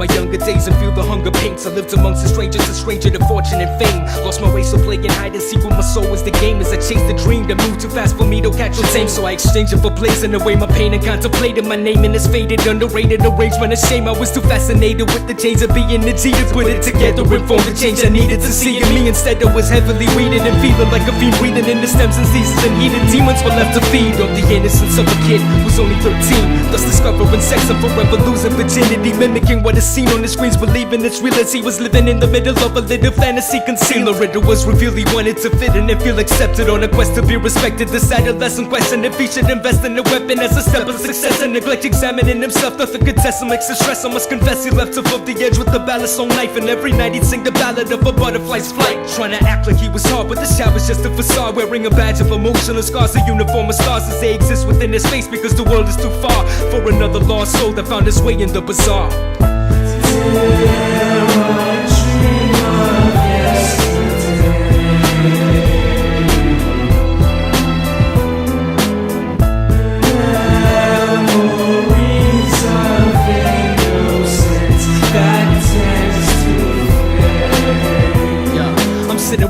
my younger days and feel the hunger pains. I lived amongst the strangers, a stranger to fortune and fame. Lost my way, so playing hide and seek with my soul was the game. As I chased the dream that moved too fast for me to catch or tame. So I exchanged it for blazing away my pain and contemplated my name in this faded, underrated arrangement of shame. I was too fascinated with the chains of being the G to put it together and form the change I needed to see in me. Instead I was heavily weeded and feeling like a fiend, breathing in the stems and seasons and heated demons were left to feed on the innocence of a kid who's only 13, thus discovering sex and forever losing virginity, mimicking what is seen on the screens, believing it's real as he was living in the middle of a little fantasy concealed. The riddle was revealed, he wanted to fit in and feel accepted on a quest to be respected. This adolescent question if he should invest in a weapon as a step of success and neglect examining himself. Nothing could test him, makes the stress. I must confess he left above the edge with the ballast on knife, and every night he'd sing the ballad of a butterfly's flight, trying to act like he was hard, but the shower's just a facade, wearing a badge of emotional scars, a uniform of stars as they exist within his face because the world is too far for another lost soul that found his way in the bazaar.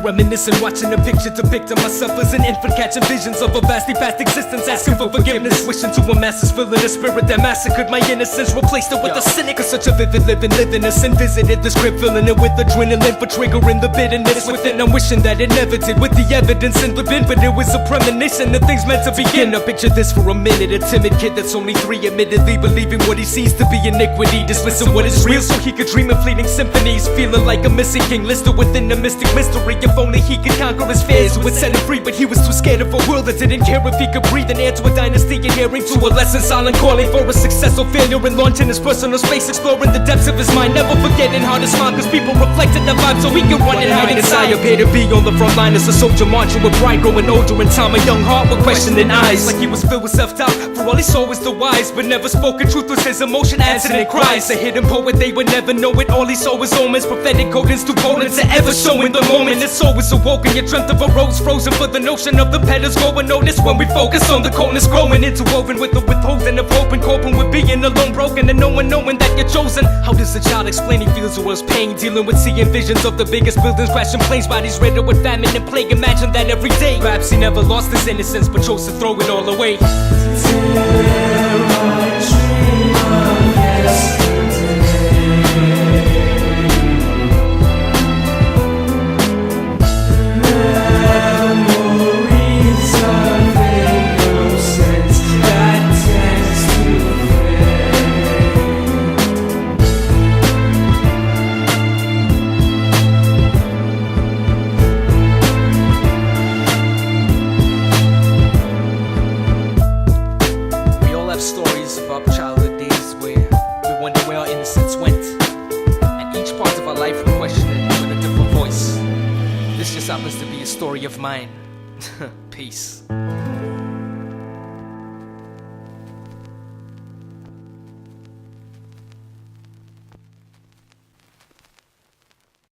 Reminiscing, watching a picture depicting myself as an infant, catching visions of a vastly past existence, asking for forgiveness, wishing to amass his feeling a spirit that massacred my innocence, replaced it with a cynic. Such a vivid living a sin, visited this crib, filling it with adrenaline for triggering the bitterness within. I'm wishing that it never did, with the evidence in the bin, but it was a premonition that things meant to begin. Now picture this for a minute, a timid kid that's only 3, admittedly believing what he sees to be iniquity, dismissing what is real so he could dream of fleeting symphonies, feeling like a missing king listed within a mystic mystery. If only he could conquer his fears, it would set him free, but he was too scared of a world that didn't care if he could breathe. An heir to a dynasty, adhering to a lesson, silent calling for a success or failure, and launching his personal space, exploring the depths of his mind, never forgetting how to smile, cause people reflected the vibe so he could run and hide inside. I appear to be on the front line as a soldier marching with pride, growing older in time, a young heart with questioning eyes, like he was filled with self-doubt, for all he saw was the wise, but never spoken truth was his emotion, answered in cries. A hidden poet, they would never know it, all he saw was omens, prophetic codings too potent to ever show in the moment. His soul was awoken, your dreamt of a rose frozen for the notion of the petals going notice when we focus on the coldness growing, interwoven with the withholding of hope and coping with being alone, broken, and no one knowing that you're chosen. How does a child explain he feels the world's pain, dealing with seeing visions of the biggest buildings crashing planes, bodies riddled with famine and plague? Imagine that every day. Perhaps he never lost his innocence but chose to throw it all away. Stories about childhood days where we wonder where our innocence went, and each part of our life we question it with a different voice. This just happens to be a story of mine. Peace.